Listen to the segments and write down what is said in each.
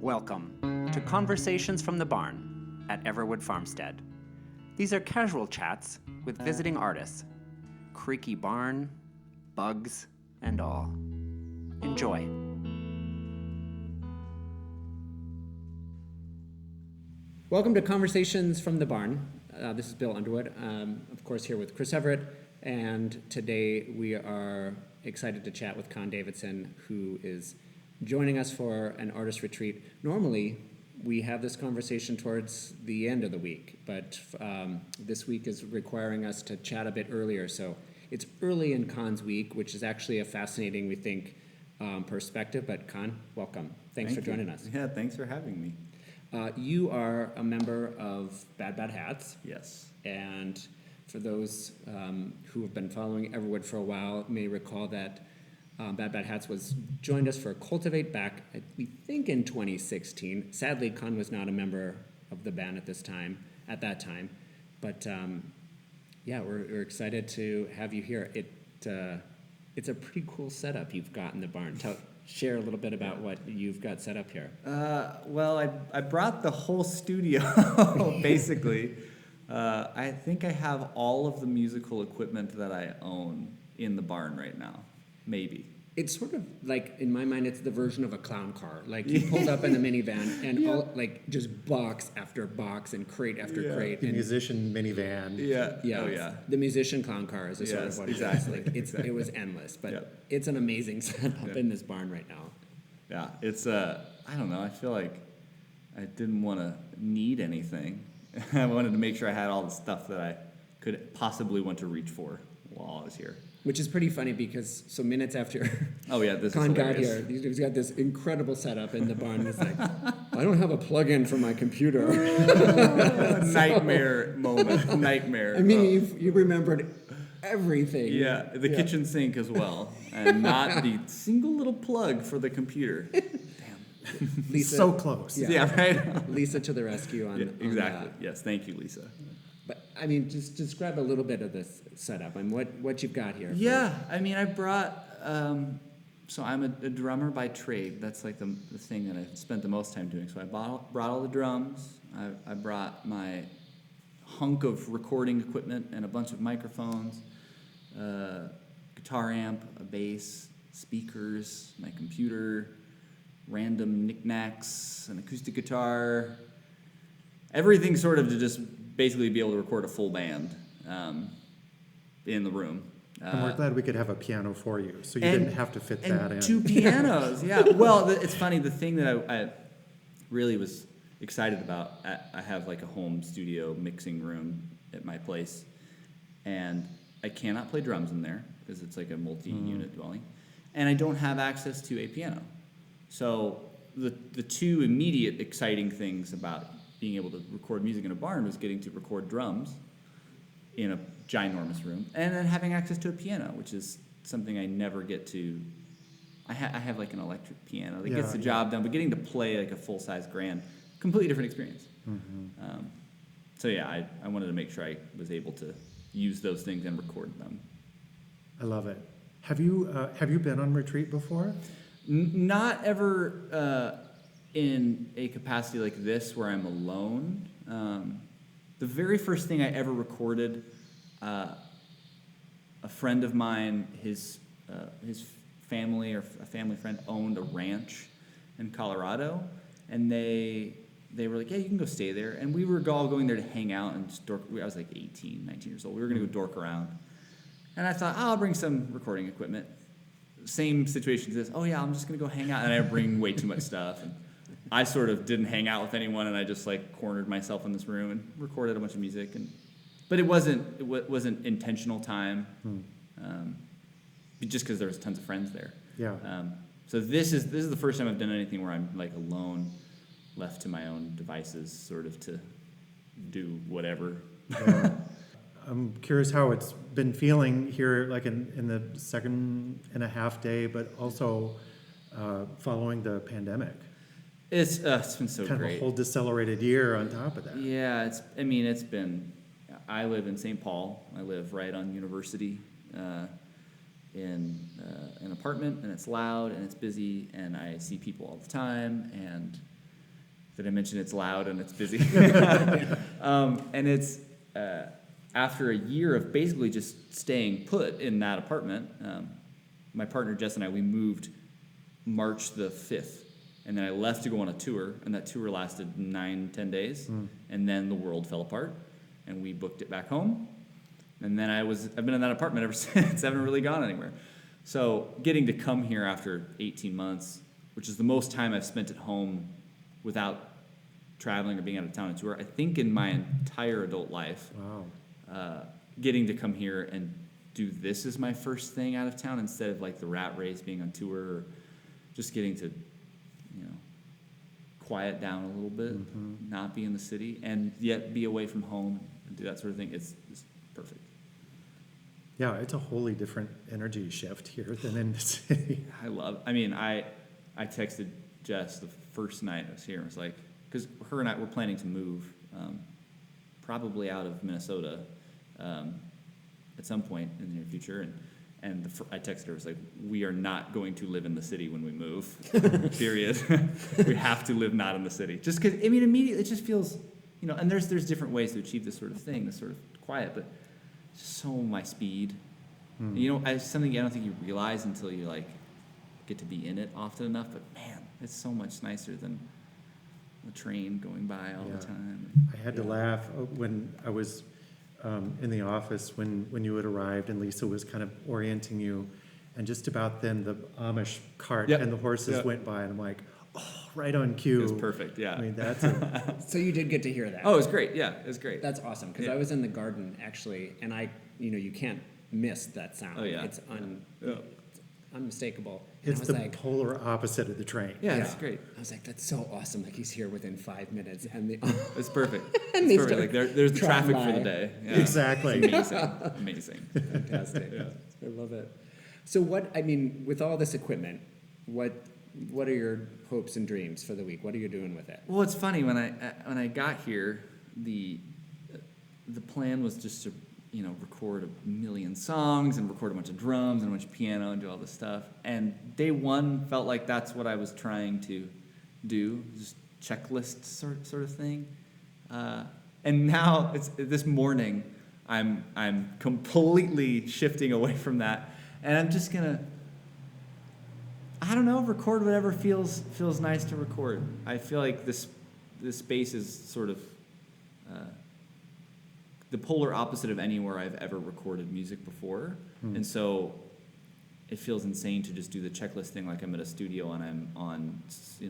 Welcome to Conversations from the Barn at Everwood Farmstead. These are casual chats with visiting artists. Creaky barn, bugs, and all. Enjoy. Welcome to Conversations from the Barn. This is Bill Underwood. Of course, here with Chris Everett. And today we are excited to chat with Con Davison, who is joining us for an artist retreat. Normally, we have this conversation towards the end of the week, but this week is requiring us to chat a bit earlier. So it's early in Con's week, which is actually a fascinating, we think, perspective. But Con, welcome. Thanks for joining us. Yeah, thanks for having me. You are a member of Bad Hats. Yes. And for those who have been following Everwood for a while, may recall that Bad Hats joined us for Cultivate back, we think, in 2016. Sadly, Con was not a member of the band at that time. But yeah, we're excited to have you here. It's a pretty cool setup you've got in the barn. Share a little bit about what you've got set up here. Well, I brought the whole studio, basically. I think I have all of the musical equipment that I own in the barn right now. Maybe. It's sort of like, in my mind, it's the version of a clown car. Like, you pulled up in the minivan and all, like, just box after box and crate after crate. The musician minivan. Yeah. Yeah. Oh, yeah. The musician clown car is sort of what exactly. it is. Like, it was endless, but it's an amazing setup in this barn right now. Yeah. It's, I don't know. I feel like I didn't want to need anything. I wanted to make sure I had all the stuff that I could possibly want to reach for while I was here. Which is pretty funny because minutes after Con got here, he's got this incredible setup in the barn. He's like, I don't have a plug-in for my computer. Nightmare moment. Nightmare. I mean, you remembered everything. Yeah, the kitchen sink as well, and not the single little plug for the computer. Damn. Lisa, so close. Yeah, right. Lisa to the rescue on exactly. On that. Yes, thank you, Lisa. But I mean, just describe a little bit of this setup and what you've got here. Yeah, I mean, I brought. So I'm a drummer by trade. That's like the thing that I've spent the most time doing. So I brought all the drums. I brought my hunk of recording equipment and a bunch of microphones, guitar amp, a bass, speakers, my computer, random knickknacks, an acoustic guitar. Everything sort of to just basically be able to record a full band in the room. And we're glad we could have a piano for you, so you didn't have to fit that in. 2 pianos, yeah. Well, it's funny, the thing that I really was excited about, I have like a home studio mixing room at my place, and I cannot play drums in there because it's like a multi-unit dwelling, and I don't have access to a piano. So the two immediate exciting things about being able to record music in a barn was getting to record drums in a ginormous room, and then having access to a piano, which is something I never get to. I have like an electric piano that gets the job done, but getting to play like a full-size grand, completely different experience. Mm-hmm. So yeah, I wanted to make sure I was able to use those things and record them. I love it. Have you been on retreat before? Not ever in a capacity like this where I'm alone. The very first thing I ever recorded, a friend of mine, his family or a family friend owned a ranch in Colorado, and they were like, yeah, you can go stay there. And we were all going there to hang out and just dork. I was like 18, 19 years old. We were going to go dork around. And I thought, I'll bring some recording equipment. Same situation as this. Oh, yeah, I'm just going to go hang out. And I bring way too much stuff. And I sort of didn't hang out with anyone, and I just like cornered myself in this room and recorded a bunch of music. But it wasn't intentional time, just because there was tons of friends there. Yeah. So this is the first time I've done anything where I'm like alone, left to my own devices, sort of to do whatever. Yeah. I'm curious how it's been feeling here, like in the second and a half day, but also following the pandemic. It's been so kind great. of a whole decelerated year on top of that. Yeah, it's been. I live in St. Paul. I live right on University, in an apartment, and it's loud and it's busy, and I see people all the time, and Did I mention it's loud and it's busy? And it's after a year of basically just staying put in that apartment. My partner Jess and I, we moved March the 5th, and then I left to go on a tour, and that tour lasted 9-10 days, and then the world fell apart, and we booked it back home, and then I've been in that apartment ever since. I haven't really gone anywhere. So getting to come here after 18 months, which is the most time I've spent at home without traveling or being out of town on tour, I think in my entire adult life. Wow. Getting to come here and do this as my first thing out of town instead of like the rat race, being on tour, or just getting to, quiet down a little bit, not be in the city, and yet be away from home and do that sort of thing. It's perfect. Yeah, it's a wholly different energy shift here than in the city. I texted Jess the first night I was here. I was like, because her and I were planning to move probably out of Minnesota at some point in the near future, and I texted her, I was like, we are not going to live in the city when we move, period. We have to live not in the city. Just because, immediately it just feels, and there's different ways to achieve this sort of thing, this sort of quiet, but it's just so my speed. It's something I don't think you realize until you, get to be in it often enough, but man, it's so much nicer than the train going by all the time. I had to laugh when I was in the office when you had arrived and Lisa was kind of orienting you, and just about then the Amish cart and the horses went by, and I'm like, oh, right on cue. It was perfect, yeah. I mean, that's So you did get to hear that. Oh, it was great, yeah, it was great. That's awesome, because I was in the garden, actually, and you can't miss that sound. Oh, yeah. It's unmistakable. And it's I was the like, polar opposite of the train. Yeah, it's great. I was like, that's so awesome. Like, he's here within 5 minutes. And It's perfect. And It's they perfect. start There's the trotting traffic for by. the day. Yeah. Exactly. It's amazing. fantastic. I love it. So with all this equipment, what are your hopes and dreams for the week? What are you doing with it? Well, it's funny, when I got here, the plan was just to record 1 million songs and record a bunch of drums and a bunch of piano and do all this stuff. And day one felt like that's what I was trying to do, just checklist sort of thing. And now this morning, I'm completely shifting away from that, and I'm just gonna, record whatever feels nice to record. I feel like this space is sort of the polar opposite of anywhere I've ever recorded music before. And so it feels insane to just do the checklist thing like I'm at a studio and I'm on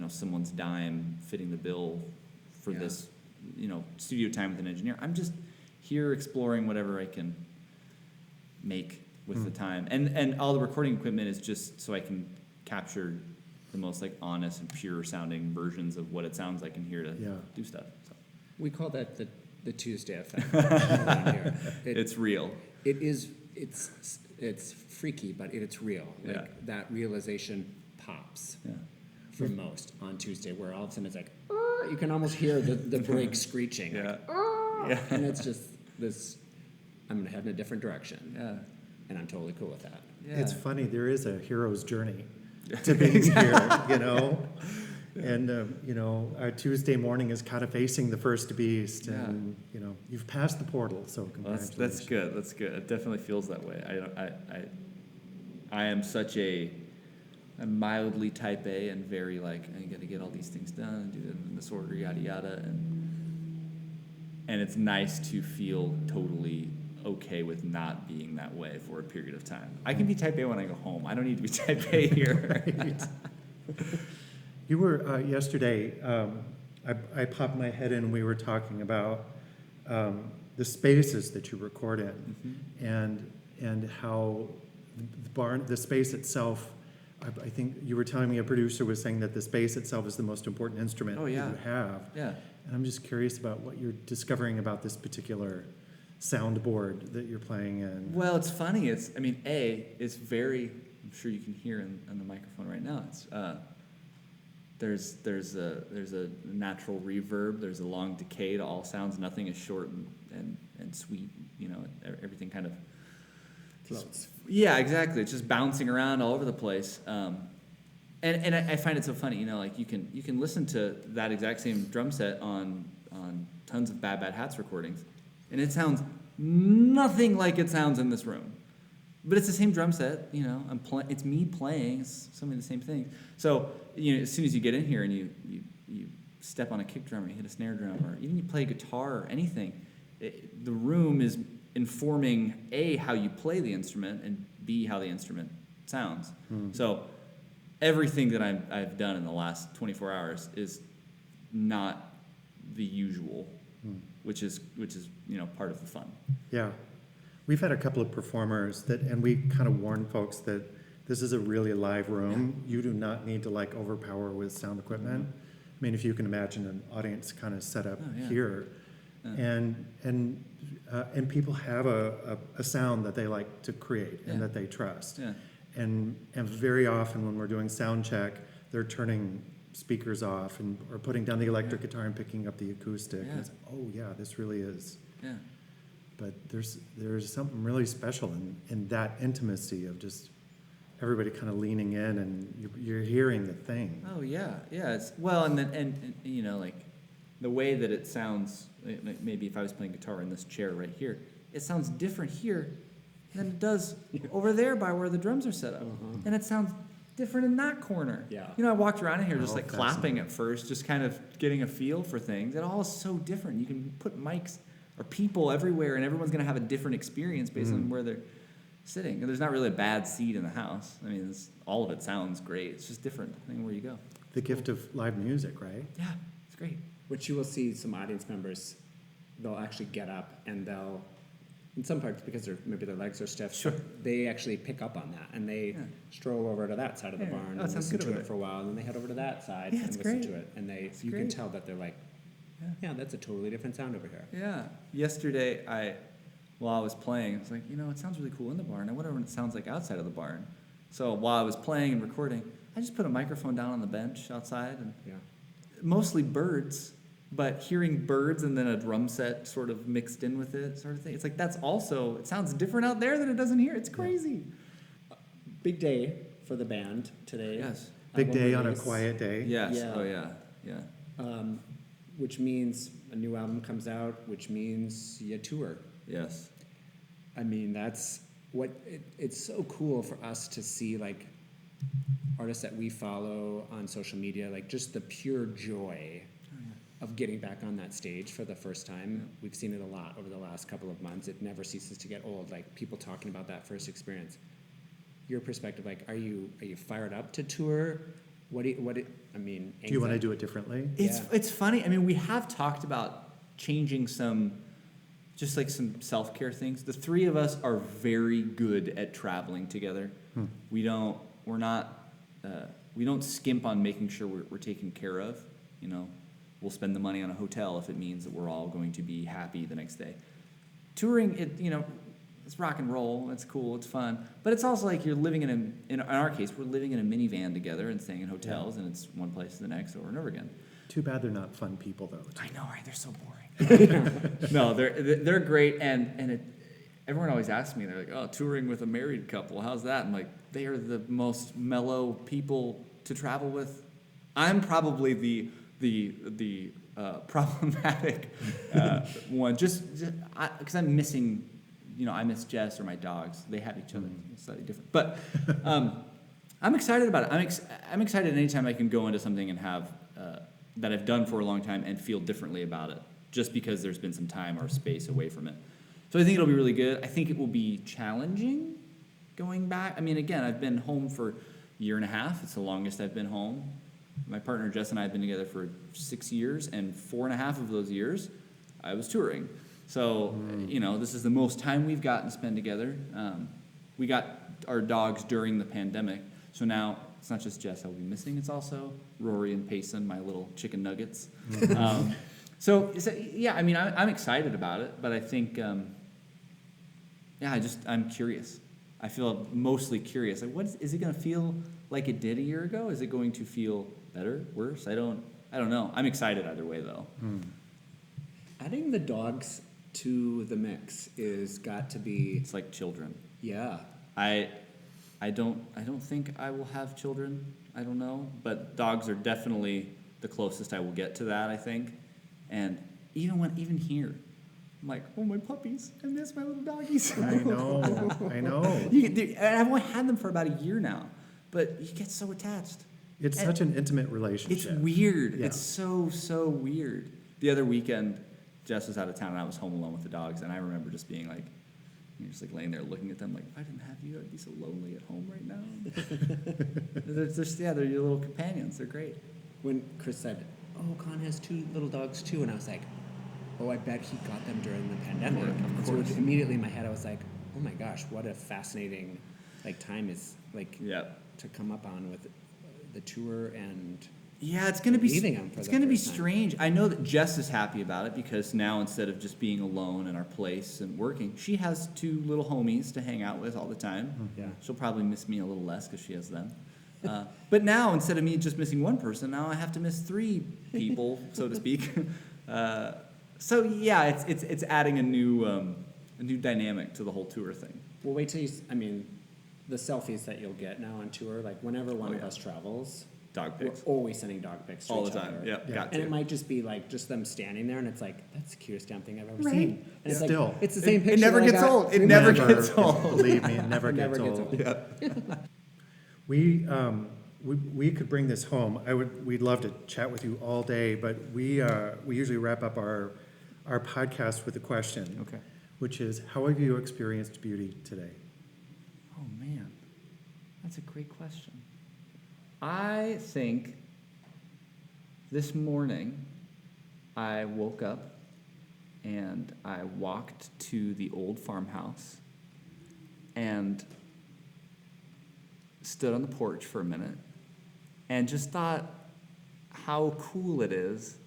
someone's dime fitting the bill for this studio time with an engineer. I'm just here exploring whatever I can make with the time, and all the recording equipment is just so I can capture the most honest and pure sounding versions of what it sounds like in here to do stuff. So. We call that the Tuesday effect. around here. It's real. It is. It's freaky, but it's real. That realization pops for most on Tuesday, where all of a sudden it's like, you can almost hear the brake screeching. And it's just this. I'm gonna head in a different direction. Yeah. And I'm totally cool with that. Yeah. It's funny, there is a hero's journey to being here, And, our Tuesday morning is kind of facing the first beast, and, you've passed the portal, so congratulations. That's good. That's good. It definitely feels that way. I am such I'm mildly type A and very I got to get all these things done and do them in this order, yada yada, and it's nice to feel totally okay with not being that way for a period of time. I can be type A when I go home. I don't need to be type A here. Right. You were, yesterday, I popped my head in and we were talking about the spaces that you record in, and how the space itself, I think you were telling me a producer was saying that the space itself is the most important instrument that you have. Yeah. And I'm just curious about what you're discovering about this particular soundboard that you're playing in. Well, it's funny. It's very, I'm sure you can hear on the microphone right now. It's there's a natural reverb. There's a long decay to all sounds. Nothing is short and sweet. Everything kind of floats. Yeah, exactly. It's just bouncing around all over the place. And And I find it so funny, like you can listen to that exact same drum set on tons of Bad Hats recordings, and it sounds nothing like it sounds in this room. But it's the same drum set, it's me playing, it's some of the same thing. So, as soon as you get in here and you step on a kick drum or you hit a snare drum or even you play guitar or anything, the room is informing A, how you play the instrument, and B, how the instrument sounds. So everything that I've done in the last 24 hours is not the usual, which is part of the fun. Yeah. We've had a couple of performers and we kind of warn folks that this is a really live room. You do not need to overpower with sound equipment. I mean, if you can imagine an audience kind of set up here, and people have a sound that they like to create and that they trust. Yeah. And very often when we're doing sound check, they're turning speakers off or putting down the electric guitar and picking up the acoustic. And it's, this really is. Yeah. But there's something really special in that intimacy of just everybody kind of leaning in and you're hearing the thing. Oh yeah. It's and the way that it sounds. Maybe if I was playing guitar in this chair right here, it sounds different here than it does over there by where the drums are set up, and it sounds different in that corner. Yeah. I walked around in here just clapping at first, just kind of getting a feel for things. It all is so different. You can put mics or people everywhere, and everyone's going to have a different experience based on where they're sitting. And there's not really a bad seat in the house. I mean, all of it sounds great. It's just different depending where you go. The gift of live music, right? Yeah, it's great. Which you will see some audience members, they'll actually get up and they'll, in some parts because maybe their legs are stiff, sure, they actually pick up on that and they stroll over to that side of the barn and listen to it for a while, and then they head over to that side and listen to it, and you can tell that they're like, that's a totally different sound over here. Yeah. Yesterday, while I was playing, I was like, it sounds really cool in the barn. I wonder what it sounds like outside of the barn. So while I was playing and recording, I just put a microphone down on the bench outside, and mostly birds, but hearing birds and then a drum set sort of mixed in with it, sort of thing. It's like it sounds different out there than it does in here. It's crazy. Big day for the band today. Yes. Big day on a quiet day. Yes. Yeah. Oh yeah. Which means a new album comes out, which means you tour. Yes. I mean, that's what it's so cool for us to see, artists that we follow on social media, just the pure joy of getting back on that stage for the first time. Yeah. We've seen it a lot over the last couple of months. It never ceases to get old, people talking about that first experience. Your perspective, are you fired up to tour? Do you want to do it differently? It's funny. I mean, we have talked about changing some self-care things. The three of us are very good at traveling together. We don't skimp on making sure we're taken care of. We'll spend the money on a hotel if it means that we're all going to be happy the next day. Touring, it's rock and roll. It's cool. It's fun. But it's also you're living in our case, we're living in a minivan together and staying in hotels, and it's one place to the next over and over again. Too bad they're not fun people, though. I know, right? They're so boring. No, they're great, and everyone always asks me, they're like, "Oh, touring with a married couple, how's that?" I'm like, they are the most mellow people to travel with. I'm probably the problematic one, just because I'm missing. I miss Jess or my dogs. They have each other. It's slightly different, but I'm excited about it. I'm excited anytime I can go into something and have that I've done for a long time and feel differently about it, just because there's been some time or space away from it. So I think it'll be really good. I think it will be challenging going back. I mean, again, I've been home for a year and a half. It's the longest I've been home. My partner Jess and I have been together for 6 years, and 4.5 of those years I was touring. So, this is the most time we've gotten to spend together. We got our dogs during the pandemic, so now it's not just Jess I'll be missing, it's also Rory and Payson, my little chicken nuggets. So I'm excited about it, but I think, I'm curious. I feel mostly curious. Is it going to feel like it did a year ago? Is it going to feel better, worse? I don't know. I'm excited either way, though. Adding the dogs to the mix is got to be... It's like children. Yeah. I don't think I will have children. I don't know, but dogs are definitely the closest I will get to that, I think. And even here, I'm like, oh, my puppies! I miss my little doggies. I know. I've only had them for about a year now, but you get so attached. It's such an intimate relationship. It's weird. Yeah. It's so weird. The other weekend, Jess was out of town and I was home alone with the dogs, and I remember just being like, you're just like laying there looking at them like, if I didn't have you, I'd be so lonely at home right now. They're your little companions. They're great. When Chris said, "Oh, Con has 2 little dogs too," and I was like, "Oh, I bet he got them during the pandemic." Of So course. immediately in my head, I was like, "Oh my gosh, what a fascinating time is Yep. to come up on with the tour and." Yeah, it's gonna be Leaving 'em for it's the gonna be first time. strange. I know that Jess is happy about it because now instead of just being alone in our place and working, she has 2 little homies to hang out with all the time. Yeah. She'll probably miss me a little less because she has them. But now instead of me just missing one person, now I have to miss 3 people, so to speak. So yeah, it's adding a new dynamic to the whole tour thing. Well, wait till the selfies that you'll get now on tour, like whenever one of yeah. us travels, Dog we're pics always sending dog pics to all the each time. other. Yep, Yeah. got And to. it might just be like just them standing there, and it's like, that's the cutest damn thing I've ever Right. seen. And it's Still. like, it's the same picture. It never that I gets got old. It 3 never months ago. gets old. Believe me, it never It gets never gets old. old. We could bring this home. We'd love to chat with you all day, but we usually wrap up our podcast with a question. Okay. Which is, how have you experienced beauty today? Oh man, that's a great question. I think this morning I woke up and I walked to the old farmhouse and stood on the porch for a minute and just thought how cool it is,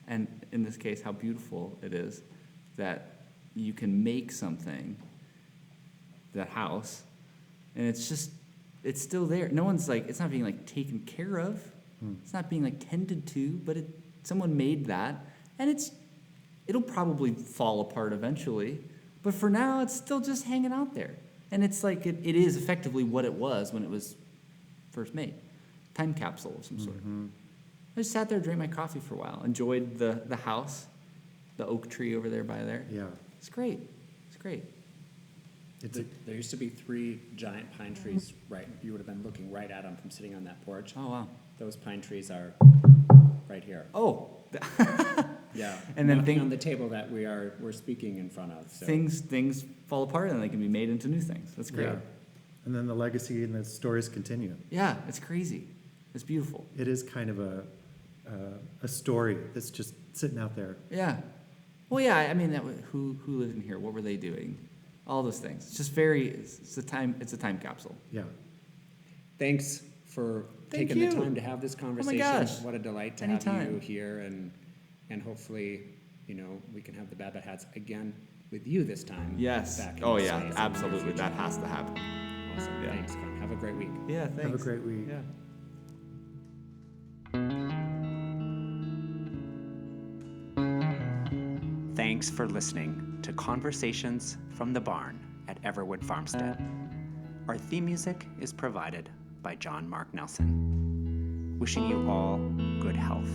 and in this case how beautiful it is, that you can make something, that house, and it's still there. No one's like, it's not being like taken care of. It's not being like tended to, but someone made that, and it'll probably fall apart eventually, but for now it's still just hanging out there. And it's like it is effectively what it was when it was first made. Time capsule of some sort. I just sat there, drank my coffee for a while, enjoyed the house, the oak tree over there by there. Yeah. It's great. It's great. There used to be 3 giant pine trees, right? You would have been looking right at them from sitting on that porch. Oh, wow. Those pine trees are right here. Oh, Yeah. And then knocking on the table that we're speaking in front of. So. things fall apart and they can be made into new things. That's great. Yeah. And then the legacy and the stories continue. Yeah, it's crazy. It's beautiful. It is kind of a story that's just sitting out there. Yeah. Well, yeah. I mean, who lived in here? What were they doing? All those things. It's just it's a time capsule. Yeah. Thanks for Thank taking you. the time to have this conversation. gosh. What a delight to have Anytime. you here, and hopefully, we can have the Bad Bad Hats again with you this time. Yes. Back in Oh, the yeah. space. Absolutely. That has to happen. Awesome. Yeah. Thanks, Con. Have a great week. Yeah. Thanks. Have a great week. Yeah. Thanks for listening to Conversations from the Barn at Everwood Farmstead. Our theme music is provided by John Mark Nelson. Wishing you all good health.